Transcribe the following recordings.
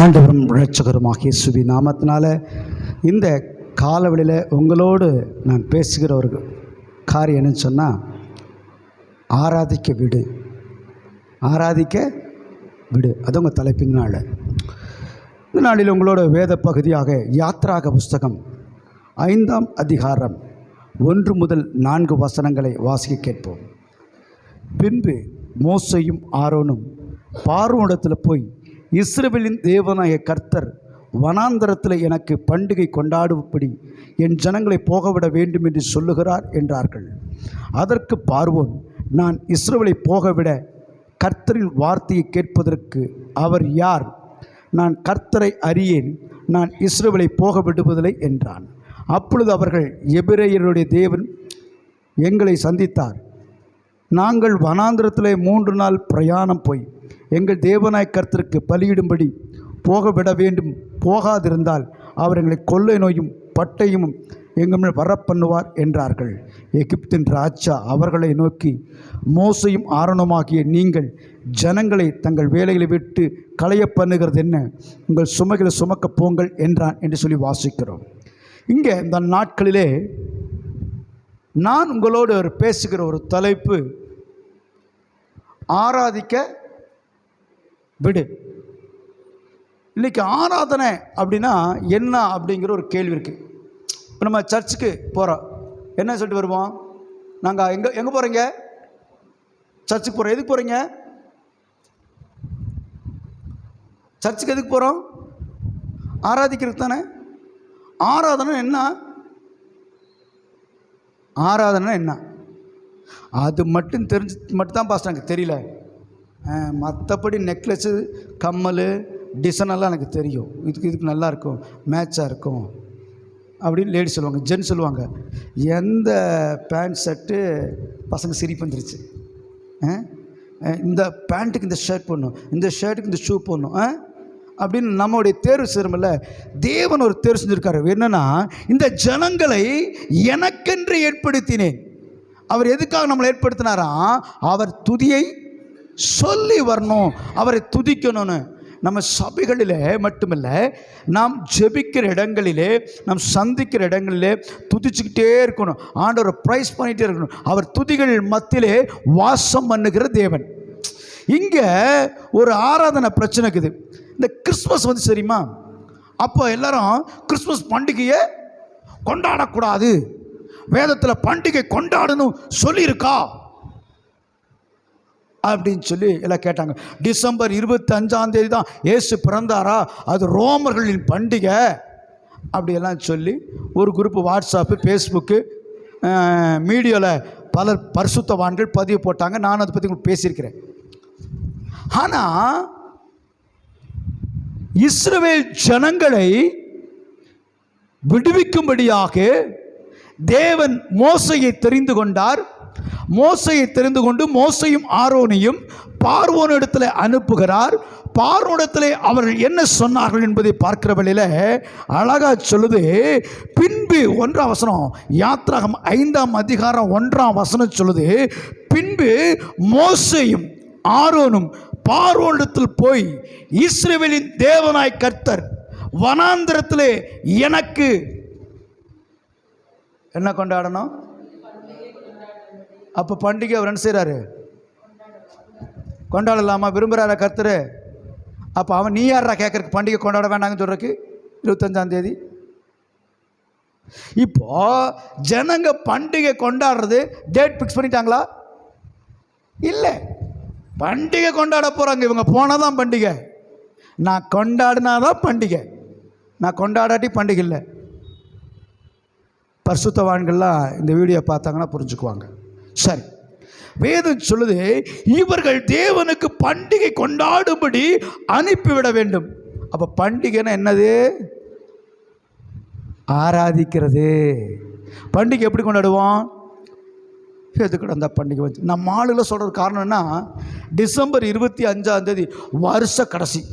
ஆண்டவரும் இரட்சகருமாகிய இயேசுவின் நாமத்தினால இந்த காலவெளியில் உங்களோடு நான் பேசுகிற ஒரு காரியம் என்னன்னு சொன்னால், ஆராதிக்க விடு, ஆராதிக்க விடு. அது உங்கள் தலைப்பின் நாள். இந்த நாளில் உங்களோட வேத பகுதியாக யாத்ராக புஸ்தகம் 5ஆம் அதிகாரம் 1 முதல் 4 வசனங்களை வாசிக்க கேட்போம். பின்பு மோசேயும் ஆரோனும் பார்வோனிடத்தில் போய், இஸ்ரவேலின் தேவனாகிய கர்த்தர் வனாந்தரத்தில் எனக்கு பண்டிகை கொண்டாடும்படி என் ஜனங்களை போகவிட வேண்டும் என்று சொல்லுகிறார் என்றார்கள். அதற்கு பார்வோன், நான் இஸ்ரவேலை போகவிட கர்த்தரின் வார்த்தையை கேட்பதற்கு அவர் யார்? நான் கர்த்தரை அறியேன், நான் இஸ்ரவேலை போக விடுவதில்லை என்றான். அப்பொழுது அவர்கள், எபிரெயருடைய தேவன் எங்களை சந்தித்தார். நாங்கள் வனாந்திரத்திலே 3 நாள் பிரயாணம் போய் எங்கள் தேவனாய் கர்த்தருக்கு பலியிடும்படி போக விட வேண்டும். போகாதிருந்தால் அவர் எங்களை கொள்ளை நோயும் பட்டையும் எங்கள் மேல் வரப்பண்ணுவார் என்றார்கள். எகிப்தின் ராஜா அவர்களை நோக்கி, மோசேயும் ஆரோனுமாகிய நீங்கள் ஜனங்களை தங்கள் வேலைகளை விட்டு களைய பண்ணுகிறது என்ன? உங்கள் சுமைகளை சுமக்க போங்கள் என்றான் என்று சொல்லி வாசிக்கிறோம். இங்கே இந்த நாட்களிலே நான் உங்களோடு பேசுகிற ஒரு தலைப்பு, ஆராதிக்க விடு. இன்றைக்கி ஆராதனை அப்படின்னா என்ன அப்படிங்கிற ஒரு கேள்வி இருக்குது. இப்போ நம்ம சர்ச்சுக்கு போகிறோம், என்ன சொல்லிட்டு வருவோம்? நாங்கள் எங்கே போகிறீங்க? சர்ச்சுக்கு போகிறோம். எதுக்கு போகிறீங்க? சர்ச்சுக்கு எதுக்கு போகிறோம்? ஆராதிக்கிறது தானே. ஆராதனை என்ன? ஆராதனை என்ன? அது மட்டும்தான் பாஸ்டர் எனக்கு தெரியல. மற்றபடி நெக்லஸ்ஸு, கம்மல், டிசைனெல்லாம் எனக்கு தெரியும். இதுக்கு நல்லா இருக்கும், மேட்சாக இருக்கும் அப்படின்னு லேடி சொல்லுவாங்க. ஜென்ஸ் சொல்லுவாங்க, எந்த பேண்ட் ஷர்ட்டு பசங்க சிரிப்பு வந்துருச்சு, இந்த பேண்ட்டுக்கு இந்த ஷர்ட் போடணும், இந்த ஷர்ட்டுக்கு இந்த ஷூ போடணும் அப்படின்னு நம்மளுடைய தேர்வு செய்கிறோம்ல. தேவன் ஒரு தேர்வு செஞ்சுருக்காரு. என்னென்னா, இந்த ஜனங்களை எனக்கென்று ஏற்படுத்தினேன். அவர் எதுக்காக நம்மளை ஏற்படுத்தினாராம்? அவர் துதியை சொல்லி வரணும், அவரை துதிக்கணும்னு. நம்ம சபைகளிலே மட்டுமில்லை, நாம் ஜெபிக்கிற இடங்களிலே, நாம் சந்திக்கிற இடங்களிலே துதிச்சுக்கிட்டே இருக்கணும். ஆண்டவரை ப்ரைஸ் பண்ணிகிட்டே இருக்கணும். அவர் துதிகள் மத்தியிலே வாசம் பண்ணுகிற தேவன். இங்கே ஒரு ஆராதனை பிரச்சனை இருக்குது. இந்த கிறிஸ்மஸ் வந்து சரிம்மா, அப்போ எல்லாரும் கிறிஸ்மஸ் பண்டிகையை கொண்டாடக்கூடாது, வேதத்தில் பண்டிகை கொண்டாடணும் சொல்லியிருக்கா அப்படின்னு சொல்லி எல்லாம் கேட்டாங்க. டிசம்பர் 25ஆம் தேதி தான் இயேசு பிறந்தாரா, அது ரோமர்களின் பண்டிகை அப்படியெல்லாம் சொல்லி ஒரு குரூப்பு வாட்ஸ்அப்பு, ஃபேஸ்புக்கு, மீடியாவில் பலர் பரிசுத்தவான்கள் பதிவு போட்டாங்க. நான் அதை பற்றி உங்களுக்கு பேசியிருக்கிறேன். ஆனால் இஸ்ரவேல் ஜனங்களை விடுவிக்கும்படியாக தேவன் மோசேயை தெரிந்து கொண்டார். மோசேயை தெரிந்து கொண்டு மோசேயும் ஆரோனையும் பார்வோனிடத்தில் அனுப்புகிறார். பார்வோனிடத்தில் அவர்கள் என்ன சொன்னார்கள் என்பதை பார்க்கிற வழியில் அழகா சொல்லுது. பின்பு 1ஆம் வசனம், யாத்ராகம் 5ஆம் அதிகாரம் 1ஆம் வசனம் சொல்லுது, பின்பு மோசேயும் ஆரோனும் பார்வோனிடத்தில் போய், இஸ்ரவேலின் தேவனாய் கர்த்தர் வனாந்திரத்திலே எனக்கு என்ன கொண்டாடணும்? அப்போ பண்டிகை அவர் என்ன செய்கிறாரு? கொண்டாடலாமா? விரும்புகிறாரா கர்த்தர்? அப்போ அவன் நீ யாரா கேட்கறக்கு பண்டிகை கொண்டாட வேண்டாங்கன்னு சொல்கிறக்கு? 25ஆம் தேதி இப்போ ஜனங்க பண்டிகை கொண்டாடுறது டேட் ஃபிக்ஸ் பண்ணிட்டாங்களா? இல்லை, பண்டிகை கொண்டாட போகிறாங்க. இவங்க போனால் தான் பண்டிகை, நான் கொண்டாடினாதான் பண்டிகை, நான் கொண்டாடாட்டி பண்டிகை இல்லை. பரிசுத்தவான்கள்லாம் இந்த வீடியோ பார்த்தாங்கன்னா புரிஞ்சுக்குவாங்க. சரி, வேதம் சொல்லுது, இவர்கள் தேவனுக்கு பண்டிகை கொண்டாடும்படி அனுப்பிவிட வேண்டும். அப்போ பண்டிகைன்னா என்னது? ஆராதிக்கிறது. பண்டிகை எப்படி கொண்டாடுவோம்? எதுக்கு அந்த பண்டிகை வந்து நம்ம ஆளுகளை சொல்கிற காரணம்னா, டிசம்பர் 25ஆம் தேதி வருஷ கடைசி,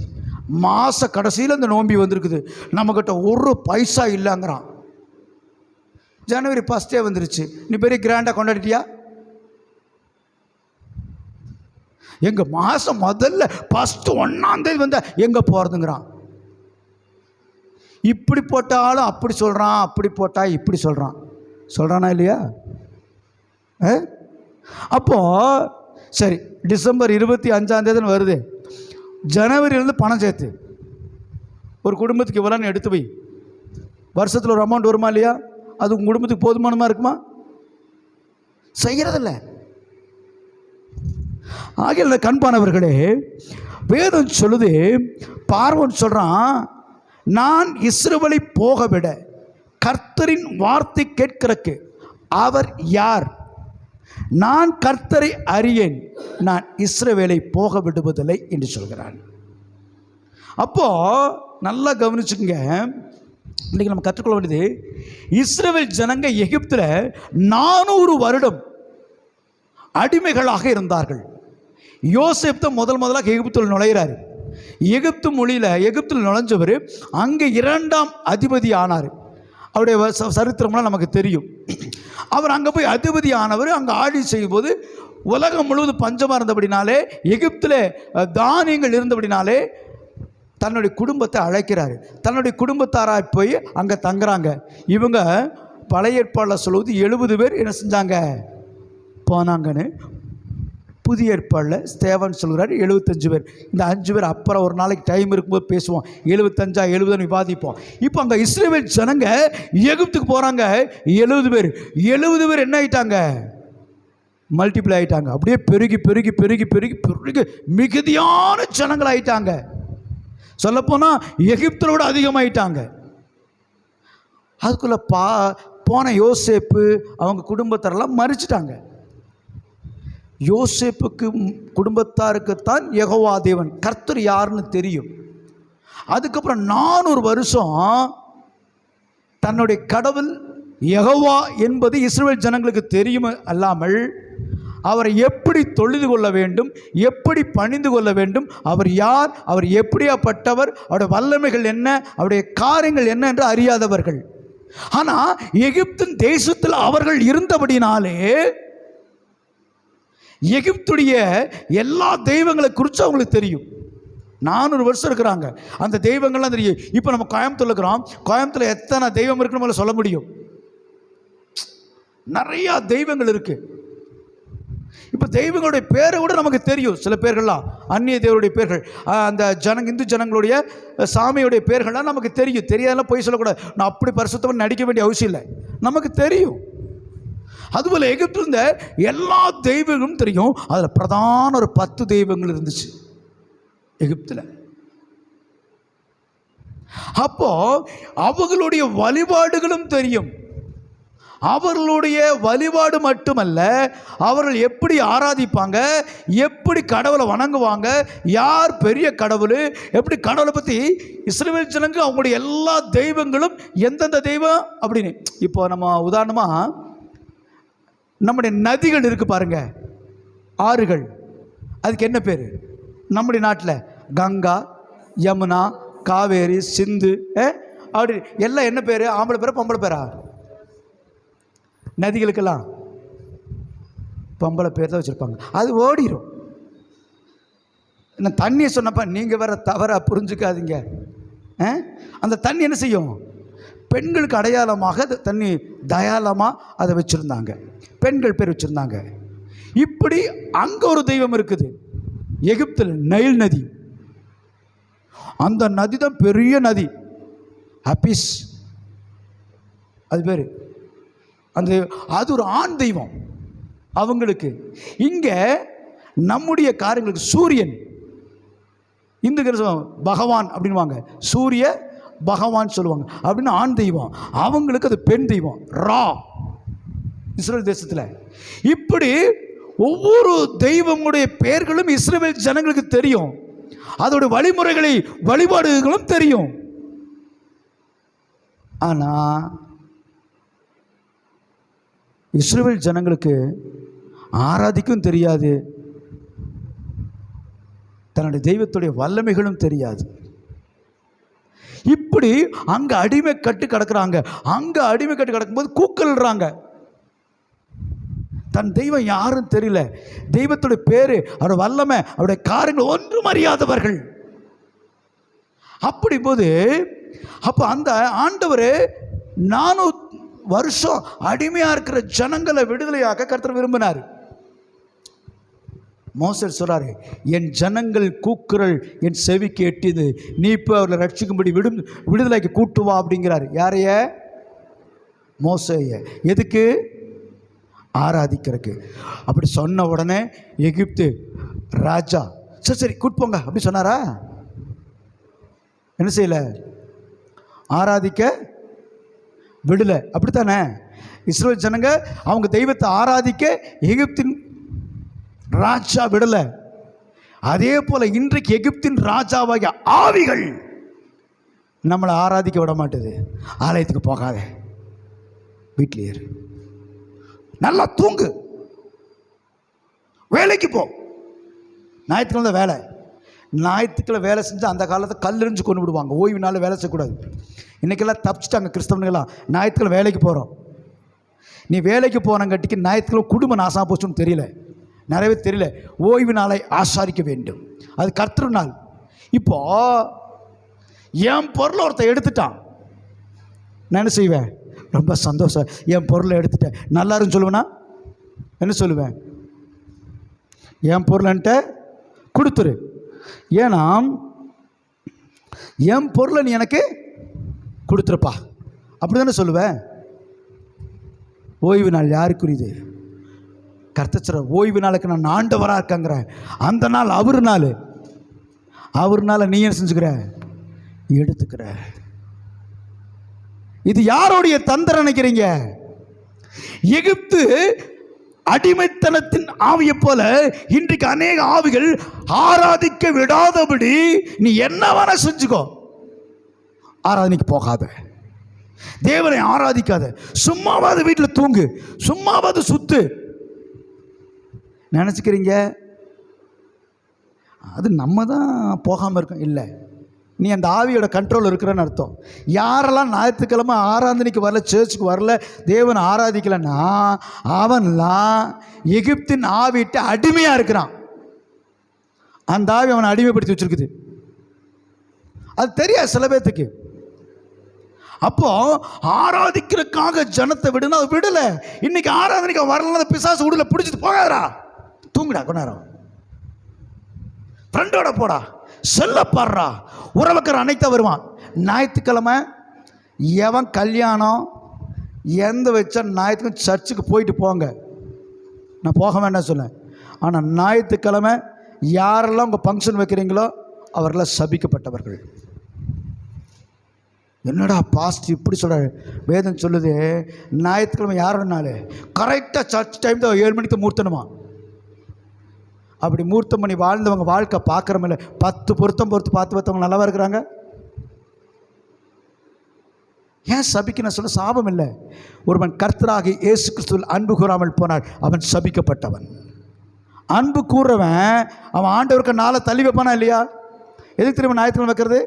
மாத கடைசியில் இந்த நோம்பி வந்திருக்குது, நம்மக்கிட்ட ஒரு பைசா இல்லைங்கிறான். ஜனவரி 1 வந்துருச்சு, நீ பெரிய கிராண்டாக கொண்டாடிட்டியா? எங்கள் மாதம் முதல்ல 1 வந்தால் எங்கே போகிறதுங்கிறான். இப்படி போட்டாலும் அப்படி சொல்கிறான், அப்படி போட்டால் இப்படி சொல்கிறான். சொல்கிறானா இல்லையா? அப்போது சரி, டிசம்பர் 25 வருது, ஜனவரியிலேருந்து பணம் சேர்த்து ஒரு குடும்பத்துக்கு இவ்வளோன்னு எடுத்து போய் வருஷத்தில் ஒரு அமௌண்ட் வருமா இல்லையா? அது உங்கள் குடும்பத்துக்கு போதுமானமாக இருக்குமா? செய்கிறதில்ல. ஆகிய கண்பானவர்களே, வேதம் சொல்லுது, பார்வோன் சொல்கிறான், நான் இஸ்ரவேலை போக விட கர்த்தரின் வார்த்தை கேட்கிறக்கு அவர் யார்? நான் கர்த்தரை அறியேன், நான் இஸ்ரவேலை போக விடுவதில்லை என்று சொல்கிறான். அப்போ நல்லா கவனிச்சுங்க, இன்றைக்கி நம்ம கற்றுக்கொள்ள வேண்டியது, இஸ்ரவேல் ஜனங்க எகிப்தில் 400 வருடம் அடிமைகளாக இருந்தார்கள். யோசேப் தான் முதலாக எகிப்தில் நுழைகிறார். எகிப்து மொழியில் எகிப்தில் நுழைஞ்சவர் அங்கே 2ஆம் அதிபதி ஆனார். அவருடைய சரித்திரம்லாம் நமக்கு தெரியும். அவர் அங்கே போய் அதிபதி ஆனவர். அங்கே ஆட்சி செய்யும்போது உலகம் முழுவதும் பஞ்சமாக இருந்தபடினாலே, எகிப்தில் தானியங்கள் இருந்தபடினாலே தன்னுடைய குடும்பத்தை அழைக்கிறார். தன்னுடைய குடும்பத்தாராக போய் அங்கே தங்குறாங்க. இவங்க பழைய ஏற்பாடில் சொல்லுவது 70 பேர் என்ன செஞ்சாங்க, போனாங்கன்னு. புதிய ஏற்பாடில் ஸ்தேவான் சொல்கிறார் 75 பேர். இந்த 5 பேர் அப்புறம் ஒரு நாளைக்கு டைம் இருக்கும்போது பேசுவோம். 75 70 விவாதிப்போம். இப்போ அங்கே இஸ்ரவேல் ஜனங்க எகிப்துக்கு போகிறாங்க. 70 பேர். 70 பேர் என்ன ஆகிட்டாங்க, மல்டிப்ளை ஆகிட்டாங்க. அப்படியே பெருகி பெருகி பெருகி பெருகி பெருகி மிகுதியான ஜனங்கள் ஆகிட்டாங்க. சொல்லப்போனால் எகிப்தோட அதிகமாகிட்டாங்க. அதுக்குள்ளே போன யோசேப்பு அவங்க குடும்பத்தாரெல்லாம் மறிச்சிட்டாங்க. யோசேப்புக்கு குடும்பத்தாருக்குத்தான் யெகோவா தேவன் கர்த்தர் யாருன்னு தெரியும். அதுக்கப்புறம் 400 வருஷம் தன்னுடைய கடவுள் யெகோவா என்பது இஸ்ரவேல் ஜனங்களுக்கு தெரியும் அல்லாமல் அவரை எப்படி தொழுது கொள்ள வேண்டும், எப்படி பணிந்து கொள்ள வேண்டும், அவர் யார், அவர் எப்படியாப்பட்டவர், அவருடைய வல்லமைகள் என்ன, அவருடைய காரியங்கள் என்ன என்று அறியாதவர்கள். ஆனால் எகிப்தின் தேசத்தில் அவர்கள் இருந்தபடினாலே எகிப்துடைய எல்லா தெய்வங்களை குறித்து அவங்களுக்கு தெரியும். 400 வருஷம் இருக்கிறாங்க, அந்த தெய்வங்கள்லாம் தெரியும். இப்போ நம்ம கோயம்புத்தூர் இருக்கிறோம், கோயம்புத்தூர் எத்தனை தெய்வம் இருக்குன்னு நம்மளால சொல்ல முடியும். நிறையா தெய்வங்கள் இருக்கு. இப்போ தெய்வங்களுடைய பேரை கூட நமக்கு தெரியும். சில பேர்கள்லாம் அந்நிய தேவருடைய பேர்கள், அந்த இந்து ஜனங்களுடைய சாமியுடைய பேர்கள்லாம் நமக்கு தெரியும். தெரியாதெல்லாம் போய் சொல்லக்கூடாது. நான் அப்படி பரிசுத்தமாக நடிக்க வேண்டிய அவசியம் இல்லை, நமக்கு தெரியும். அதுபோல் எகிப்தில் இருந்த எல்லா தெய்வங்களும் தெரியும். அதில் பிரதான ஒரு 10 தெய்வங்கள் இருந்துச்சு எகிப்தில். அப்போ அவர்களுடைய வழிபாடுகளும் தெரியும். அவர்களுடைய வழிபாடு மட்டுமல்ல, அவர்கள் எப்படி ஆராதிப்பாங்க, எப்படி கடவுளை வணங்குவாங்க, யார் பெரிய கடவுள், எப்படி கடவுளை பற்றி இஸ்ரவேல் ஜனங்க அவங்களுடைய எல்லா தெய்வங்களும் எந்தெந்த தெய்வம் அப்படின்னு. இப்போ நம்ம உதாரணமாக நம்முடைய நதிகள் இருக்குது பாருங்க, ஆறுகள், அதுக்கு என்ன பேர்? நம்முடைய நாட்டில் கங்கா, யமுனா, காவேரி, சிந்து அப்படி எல்லாம் என்ன பேர்? ஆம்பளை பேரா பொம்பளை பேரா? நதிகளுக்கெல்லாம் பொம்பளை பேர் தான் வச்சுருப்பாங்க. அது ஓடிடும். நான் தண்ணியை சொன்னப்ப நீங்கள் வேற தவறாக புரிஞ்சுக்காதீங்க. அந்த தண்ணி என்ன செய்யும்? பெண்களுக்கு அடையாளமாக அந்த தண்ணி தயாளமாக அதை வச்சுருந்தாங்க, பெண்கள் பேர் வச்சுருந்தாங்க. இப்படி அங்கே ஒரு தெய்வம் இருக்குது எகிப்தில், நைல் நதி. அந்த நதி தான் பெரிய நதி, அபிஸ் அது பேர். அது ஒரு ஆண் தெய்வம் அவங்களுக்கு. இங்கே நம்முடைய காரியங்களுக்கு சூரியன், இந்து கிறிஸ்தவம் பகவான் அப்படின்வாங்க, சூரிய பகவான் சொல்லுவாங்க, அப்படின்னு ஆண் தெய்வம். அவங்களுக்கு அது பெண் தெய்வம், ரா, இஸ்ரேல் தேசத்தில். இப்படி ஒவ்வொரு தெய்வங்களுடைய பெயர்களும் இஸ்ரவேல் ஜனங்களுக்கு தெரியும். அதோட வழிமுறைகளை வழிபாடுகளும் தெரியும். ஆனால் இஸ்ரவேல் ஜனங்களுக்கு ஆராதிக்கும் தெரியாது, தன்னுடைய தெய்வத்துடைய வல்லமைகளும் தெரியாது. இப்படி அங்கே அடிமை கட்டு கிடக்குறாங்க. அங்கே அடிமை கட்டு கிடக்கும்போது கூக்கல்றாங்க. தன் தெய்வம் யாரும் தெரியல, தெய்வத்துடைய பேரு, அவருடைய வல்லமை, அவருடைய காரியங்கள் ஒன்றும் அறியாதவர்கள். அப்படிம்போது அப்போ அந்த ஆண்டவர் 400 வருஷம் அடிமையாக இருக்கிற ஜனங்களை விடுதலையாக்க கர்த்தர் விரும்பினார். மோசே சொல்றாரு, என் ஜனங்கள் கூக்குரல் என் செவிக்கு எட்டியது, நீ இப்போ அவர்களை ரட்சிக்கும்படி விடுதலைக்கு கூட்டு வா அப்படிங்கிறாரு. யாரைய? மோசேய. எதுக்கு? ஆராதிக்கிறதுக்கு. அப்படி சொன்ன உடனே எகிப்து ராஜா சரி சரி கூட்டு போங்க அப்படி சொன்னாரா? என்ன செய்யல? ஆராதிக்க விடல. அப்படித்தானே? இஸ்ரவேல் ஜனங்க அவங்க தெய்வத்தை ஆராதிக்க எகிப்தின் ராஜா விடல. அதே போல இன்றைக்கு எகிப்தின் ராஜாவாகிய ஆவிகள் நம்மளை ஆராதிக்க விட மாட்டேது. ஆலயத்துக்கு போகாத, வீட்டிலே இரு, நல்லா தூங்கு, வேலைக்கு போ. ஞாயிற்றுக்கிழமை வேலை. ஞாயிற்றுக்கிழமை வேலை செஞ்சு அந்த காலத்தை கல்லெறிஞ்சு கொண்டு விடுவாங்க. ஓய்வு நாள் வேலை செய்யக்கூடாது. இன்றைக்கெல்லாம் தப்பிச்சிட்டாங்க கிறிஸ்தவனுங்களாம். ஞாயிற்றுக்கிழமை வேலைக்கு போகிறோம். நீ வேலைக்கு போனங்காட்டிக்கு ஞாயிற்றுக்கிழமை குடும்பம் நாசமாக போச்சுன்னு தெரியல, நிறையவே தெரியல. ஓய்வு நாளை ஆசாரிக்க வேண்டும், அது கர்த்தர் நாள். இப்போ என் பொருளை ஒருத்தன் எடுத்துட்டான், நான் என்ன செய்வேன்? ரொம்ப சந்தோஷம், என் பொருளை எடுத்துட்டேன், நல்லாருன்னு சொல்லுவேன்னா என்ன சொல்லுவேன்? என் பொருளைன்ட்ட கொடுத்துரு, ஏன்னா என் பொருளை நீ எனக்கு கொடுத்துருப்பா, அப்படி தானே சொல்லுவேன். ஓய்வு நாள் யாருக்குரியது? கர்த்தர் ஓய்வு நாளுக்கு நான் ஆண்டவராக இருக்கங்கிறேன். அந்த நாள் அவர் நாள். அவர் நாளை நீ என்ன செஞ்சுக்கிற? எடுத்துக்கிற. இது யாருடைய தந்திரம் நினைக்கிறீங்க? எகிப்து அடிமைத்தனத்தின் ஆவியை போல இன்றைக்கு அநேக ஆவிகள் ஆராதிக்க விடாதபடி நீ என்ன வேணா செஞ்சுக்கோ, ஆராதனைக்கு போகாத, தேவனை ஆராதிக்காத, சும்மாவாது வீட்டில் தூங்கு, சும்மாவாது சுத்து நினச்சிக்கிறீங்க. அது நம்ம தான் போகாமல் இருக்கோம். இல்லை, நீ அந்த ஆவியோட கண்ட்ரோல் இருக்கிறன்னு அர்த்தம். யாரெல்லாம் ஞாயிற்றுக்கிழமை ஆராதனைக்கு வரல, சர்ச்சுக்கு வரல, தேவனை ஆராதிக்கலைன்னா அவன்லாம் எகிப்தின் ஆவிட்டு அடிமையாக இருக்கிறான். அந்த ஆவி அவனை அடிமைப்படுத்தி வச்சிருக்குது. அது தெரியாது சில பேர்த்துக்கு. அப்போ ஆராதிக்கிறதுக்காக ஜனத்தை விடுனா அது விடல. இன்னைக்கு ஆராதனைக்கு வரலாம், பிசாசு விடல, பிடிச்சிட்டு போகாதரா, தூங்குடா கொஞ்ச நேரம், ஃப்ரெண்டோட போடா, செல்ல பாடுறா, உறவுக்கிற அனைத்து வருவான். ஞாயிற்றுக்கிழமை எவன் கல்யாணம் எந்த வச்சா ஞாயிற்றுக்கிழமை சர்ச்சுக்கு போயிட்டு போங்க, நான் போக வேண்டாம் சொன்னேன். ஆனால் ஞாயிற்றுக்கிழமை யாரெல்லாம் உங்கள் ஃபங்க்ஷன் வைக்கிறீங்களோ அவர்களாம் சபிக்கப்பட்டவர்கள். என்னடா பாஸ்ட் இப்படி சொல்கிறாரு? வேதம் சொல்லுது, ஞாயிற்றுக்கிழமை யாரோடனால கரெக்டாக சர்ச் டைம் தான் 7 மணிக்கு மூர்த்தணுமா. அப்படி மூர்த்தம் பண்ணி வாழ்ந்தவங்க வாழ்க்கை பார்க்குறமில்ல. 10 பொருத்தம் பொறுத்து பார்த்தவங்க நல்லாவா இருக்கிறாங்க? ஏன் சபிக்கணும் சொல்ல? சாபம் இல்லை. ஒருவன் கர்த்தராகி இயேசு கிறிஸ்துவில் அன்பு கூறாமல் போனார், அவன் சபிக்கப்பட்டவன். அன்பு கூறவன் அவன் ஆண்டவருக்கு நாளை தள்ளி வைப்பானா இல்லையா? எதுக்கு திரும்ப ஞாயிற்றுக்கிழமை வைக்கிறது?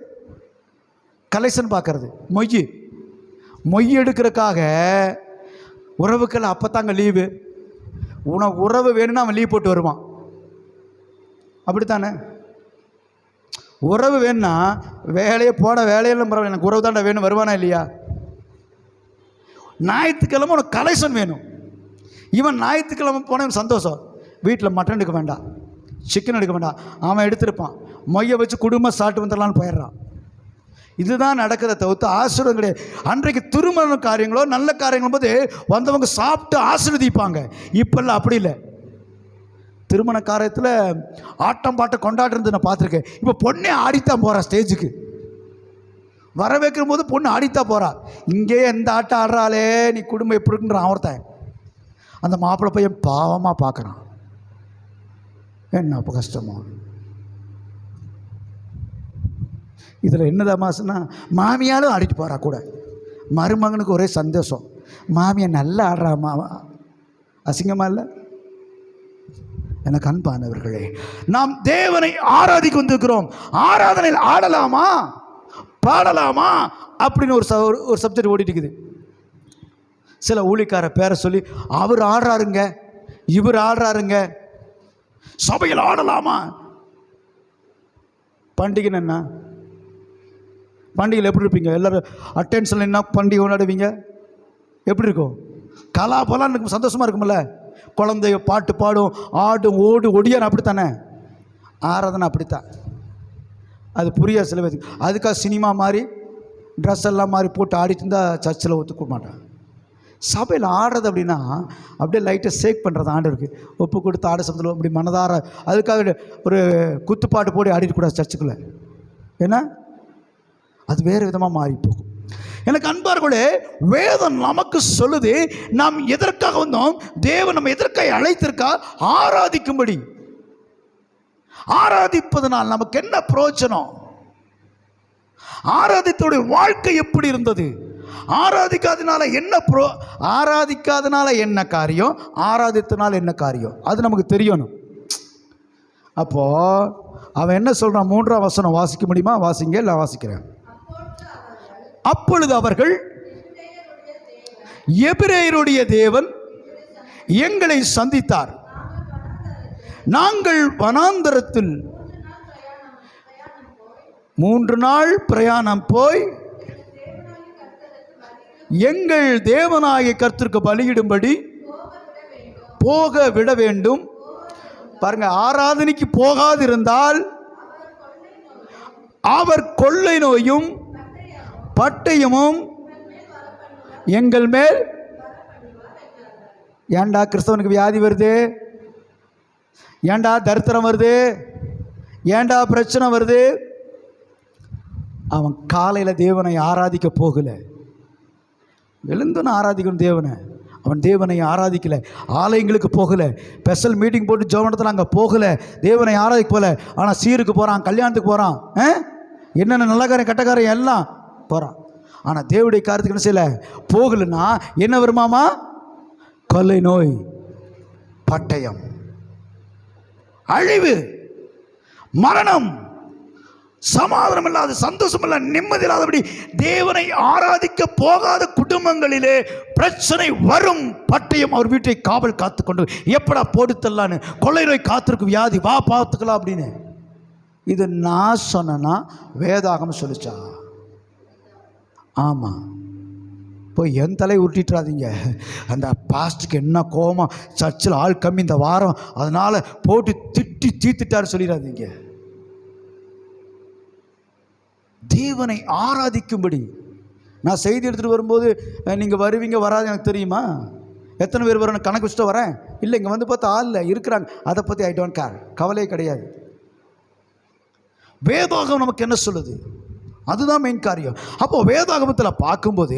கலெக்ஷன் பார்க்கறது, மொய் எடுக்கிறதுக்காக. உறவுக்கள் அப்போ தாங்க லீவு. உனக்கு உறவு வேணும்னா அவன் லீவ் போட்டு வருவான். அப்படித்தானே? உறவு வேணும்னா வேலையை போட, வேலையெல்லாம் பரவாயில்ல, எனக்கு உறவு தாண்டா வேணும், வருவானா இல்லையா? ஞாயிற்றுக்கிழமை உனக்கு கலெக்ஷன் வேணும். இவன் ஞாயிற்றுக்கிழமை போனவன் சந்தோஷம், வீட்டில் மட்டன் எடுக்க வேண்டாம், சிக்கன் எடுக்க வேண்டாம், அவன் எடுத்திருப்பான், மொய்யை வச்சு குடும்பம் சாப்பிட்டு வந்துடலான்னு போயிடுறான். இதுதான் நடக்கிறத தவிர்த்து ஆசீர்வாதம் கிடையாது. அன்றைக்கு திருமண காரியங்களோ நல்ல காரியங்களும் போது வந்தவங்க சாப்பிட்டு ஆசீர்வதிப்பாங்க. இப்பெல்லாம் அப்படி இல்லை. திருமண காரியத்தில் ஆட்டம் பாட்டம் கொண்டாடுறது நான் பார்த்துருக்கேன். இப்போ பொண்ணே ஆடித்தான் போகிறா ஸ்டேஜுக்கு. வர வைக்கிற போது பொண்ணு ஆடித்தான் போகிறா. இங்கே எந்த ஆட்டம் ஆடுறாளே, நீ குடும்பம் எப்படி இருக்குன்றான் ஒருத்தன். அந்த மாப்பிள்ளை பையன் பாவமாக பார்க்குறான். என்ன அப்போ கஷ்டமா? இதில் என்ன தமாசுன்னா, மாமியாலும் ஆடிட்டு போகிறா கூட. மருமகனுக்கு ஒரே சந்தோஷம், மாமியை நல்லா ஆடுறாமா. அசிங்கமாக இல்லை? எனக்கு அன்பானவர்களே, நாம் தேவனை ஆராதிக்க வந்திருக்கிறோம். ஆராதனையில் ஆடலாமா பாடலாமா அப்படின்னு ஒரு சப்ஜெக்ட் ஓடிட்டு இருக்குது. சில ஊழிக்கார பேரை சொல்லி அவர் ஆடுறாருங்க, இவர் ஆடுறாருங்க, சபையில் ஆடலாமா? பண்டிகை என்ன? பண்டிகையில் எப்படி இருப்பீங்க? எல்லோரும் அட்டென்ஷனில் என்ன பண்டிகை கொண்டாடுவீங்க? எப்படி இருக்கும்? கலாபலாம் இருக்கும், சந்தோஷமாக இருக்கும்ல. குழந்தைய பாட்டு பாடும், ஆடும், ஓடு ஒடியார். அப்படித்தானே ஆராதனை? அப்படித்தான். அது புரியாது சில பேருக்கு. அதுக்காக சினிமா மாதிரி ட்ரெஸ் எல்லாம் மாதிரி போட்டு ஆடிட்டு இருந்தால் சர்ச்சில் ஒத்துக்க மாட்டான். சபையில் ஆடுறது அப்படின்னா அப்படியே லைட்டாக ஷேக் பண்ணுறது. ஆண்டருக்கு ஒப்பு கொடுத்து ஆட சமத்தில் அப்படி மனதார. அதுக்காக ஒரு குத்துப்பாட்டு போட்டு ஆடிடக்கூடாது சர்ச்சுக்குள்ளே. ஏன்னா அது வேறு விதமாக மாறி போகும். எனக்கு அன்பார்களே, வேதம் நமக்கு சொல்லுது நாம் எதற்காக வந்தோம், தேவன் நம்ம எதற்காக அழைத்திருக்கா? ஆராதிக்கும்படி. ஆராதிப்பதனால் நமக்கு என்ன பிரயோஜனம்? ஆராதித்தோடைய வாழ்க்கை எப்படி இருந்தது? ஆராதிக்காதனால என்ன ஆராதிக்காதனால என்ன காரியம், ஆராதித்தனால என்ன காரியம், அது நமக்கு தெரியணும். அப்போ அவன் என்ன சொல்றான்? 3ஆம் வசனம் வாசிக்க முடியுமா? வாசிங்க. இல்லை வாசிக்கிறேன். அப்பொழுது அவர்கள், எபிரேயருடைய தேவன் எங்களை சந்தித்தார். நாங்கள் வனாந்தரத்தில் 3 நாள் பிரயாணம் போய் எங்கள் தேவனாகிய கர்த்தருக்கு பலியிடும்படி போக விட வேண்டும். பாருங்க, ஆராதனைக்கு போகாதிருந்தால் அவர் கொள்ளை நோயும் பட்டயமும் எங்கள் மேல். ஏண்டா கிறிஸ்தவனுக்கு வியாதி வருது? ஏண்டா தரித்திரம் வருது? ஏண்டா பிரச்சனை வருது? அவன் காலையில் தேவனை ஆராதிக்க போகல. எழுந்துன்னு ஆராதிக்கணும் தேவனை. அவன் தேவனை ஆராதிக்கல, ஆலயங்களுக்கு போகல, ஸ்பெஷல் மீட்டிங் போட்டு ஜெபத்தில் அங்கே போகல, தேவனை ஆராதிக்க போகல. ஆனால் சீருக்கு போகிறான், கல்யாணத்துக்கு போகிறான், என்னென்ன நல்ல காரியம் கெட்ட காரியம் எல்லாம் போகிறான். ஆனால் தேவனுடைய காரியத்துக்கு என்ன செய்யலை? போகலன்னா என்ன வருமாமா? கொள்ளை நோய், பட்டயம், அழிவு, மரணம், சமாதானம் இல்லாத, சந்தோஷம் இல்ல, நிம்மதி இல்லாதபடி தேவனை ஆராதிக்க போகாத குடும்பங்களிலே பிரச்சனை வரும். பட்டயம் அவர் வீட்டை காவல் காத்துக்கொண்டு எப்படா போடுத்தலான்னு, கொள்ளை நோய் காத்திருக்கு, வியாதி வா பார்த்துக்கலாம் அப்படின்னு. இது நான் சொன்னா வேதாகம் சொல்லிச்சா? ஆமாம். போய் என் தலையை உருட்டிட்டுறாதீங்க. அந்த பாஸ்ட்டுக்கு என்ன கோபம், சர்ச்சில் ஆள் கம்மி இந்த வாரம், அதனால் போட்டு திட்டி தீர்த்துட்டாரு சொல்லிடாதீங்க. தேவனை ஆராதிக்கும்படி நான் செய்தி எடுத்துகிட்டு வரும்போது நீங்கள் வருவீங்க வராது எனக்கு தெரியுமா? எத்தனை பேர் வரணும் கணக்கு வச்சுட்டு வரேன்? இல்லை, இங்கே வந்து பார்த்தா ஆள் இல்லை இருக்கிறாங்க. அதை பற்றி ஐ டோன்ட் கேர், கவலையே கிடையாது. வேதாகம் நமக்கு என்ன சொல்லுது? அதுதான் மெயின் காரியம். அப்போ வேதாகமத்தில் பார்க்கும்போது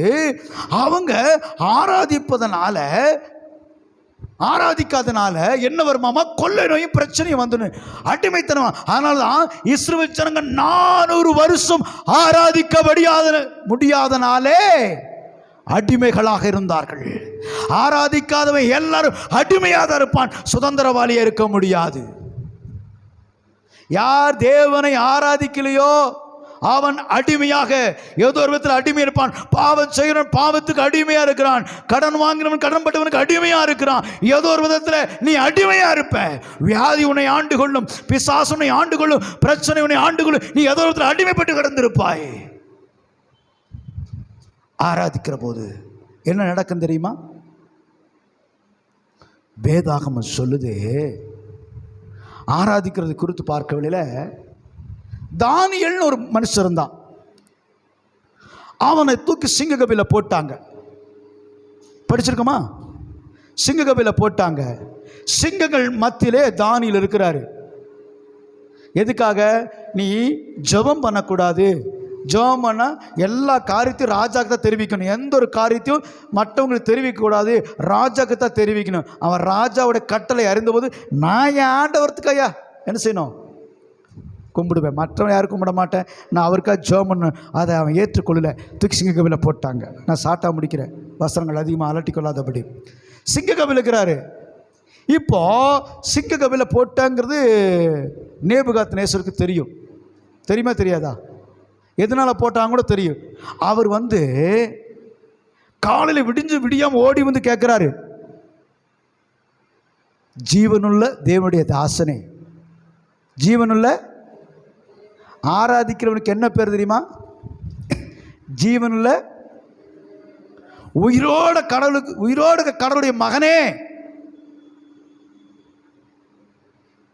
அவங்க ஆராதிப்பதனால, ஆராதிக்காதனால என்ன வருமாமா? கொள்ளை நோயும் பிரச்சனையும் வந்து அடிமைத்தனம். அதனால தான் இஸ்ரவேல் ஜனங்க 400 வருஷம் ஆராதிக்க முடியாதனாலே அடிமைகளாக இருந்தார்கள். ஆராதிக்காதவன் எல்லாரும் அடிமையாக இருப்பான், சுதந்திரவாளியாக இருக்க முடியாது. யார் தேவனை ஆராதிக்கலையோ அவன் அடிமையாக, ஏதோ ஒரு விதத்தில் அடிமை இருப்பான். பாவம் செய்கிறவன் பாவத்துக்கு அடிமையா இருக்கிறான், கடன் வாங்கினவன் கடன் பட்டவனுக்கு அடிமையா இருக்கிறான். ஏதோ ஒரு விதத்தில் நீ அடிமையா இருப்ப. வியாதி உன்னை ஆண்டு கொள்ளும், பிசாசு உன்னை ஆண்டு கொள்ளும், பிரச்சனை உன்னை ஆண்டு கொள்ளும். நீ ஏதோ ஒரு விதத்தில் அடிமைப்பட்டு கிடந்திருப்பாய். ஆராதிக்கிற போது என்ன நடக்கும் தெரியுமா? வேதாகமம் சொல்லுது. ஆராதிக்கிறது குறித்து பார்க்க வேளையில் தானியல்னு ஒரு மனுஷன் இருந்தான். அவனை தூக்கி சிங்ககபில போட்டாங்க. படிச்சிருக்கோமா? சிங்ககபில போட்டாங்க. சிங்கங்கள் மத்தியிலே தானியல் இருக்கிறாரு. எதுக்காக? நீ ஜெபம் பண்ணக்கூடாது. ஜெபம் பண்ண எல்லா காரியத்தையும் ராஜாக்கு தான் தெரிவிக்கணும். எந்த ஒரு காரியத்தையும் மற்றவங்களுக்கு தெரிவிக்கக்கூடாது, ராஜாக்கு தான் தெரிவிக்கணும். அவன் ராஜாவோட கட்டளை அறிந்தபோது, நான் என் ஆண்டவரத்துக்கு ஐயா என்ன செய்யணும்? கும்பிடுவேன். மற்றவன் யாரும் கும்பிட மாட்டேன், நான் அவருக்காக ஜெபம் பண்ண. அதை அவன் ஏற்றுக்கொள்ளலை, தூக்கி சிங்ககபில போட்டாங்க. நான் சாட்டாக முடிக்கிறேன், வசனங்கள் அதிகமாக அலட்டிக்கொள்ளாதபடி. சிங்ககபில இருக்கிறாரு. இப்போ சிங்ககபில போட்டாங்கிறது நேபுகாத் நேசருக்கு தெரியும். தெரியுமா தெரியாதா? எதனால் போட்டாங்க கூட தெரியும். அவர் வந்து காலையில் விடியாமல் ஓடி வந்து கேட்குறாரு, ஜீவனுள்ள தேவனுடைய தாசனே, ஜீவனுள்ள ஆராதிக்கிறவனுக்கு என்ன பேர் தெரியுமா? ஜீவனுள்ள உயிரோடு கடவுளுடைய மகனே.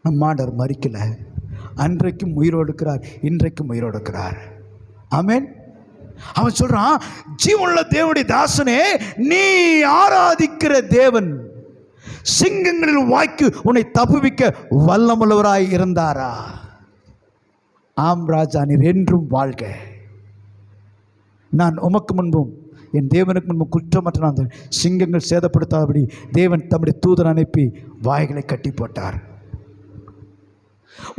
நம்மாண்டவர் மரிக்கல, அன்றைக்கும் உயிரோடு இருக்கிறார், இன்றைக்கும் உயிரோடு இருக்கிறார். ஆமென். அவன் சொல்றான், ஜீவனுள்ள தேவனுடைய தாசனே, நீ ஆராதிக்கிற தேவன் சிங்கங்களில் வாய்க்கு உன்னை தப்புவிக்க வல்லமுள்ளவராய் இருந்தாரா? ஆம் ராஜா, நீர் என்றும் வாழ்க. நான் உமக்கு முன்பும் என் தேவனுக்கு முன்பும் குற்றமற்ற நான். சிங்கங்கள் சேதப்படுத்தாதபடி தேவன் தம்முடைய தூதன் அனுப்பி வாய்களை கட்டி போட்டார்.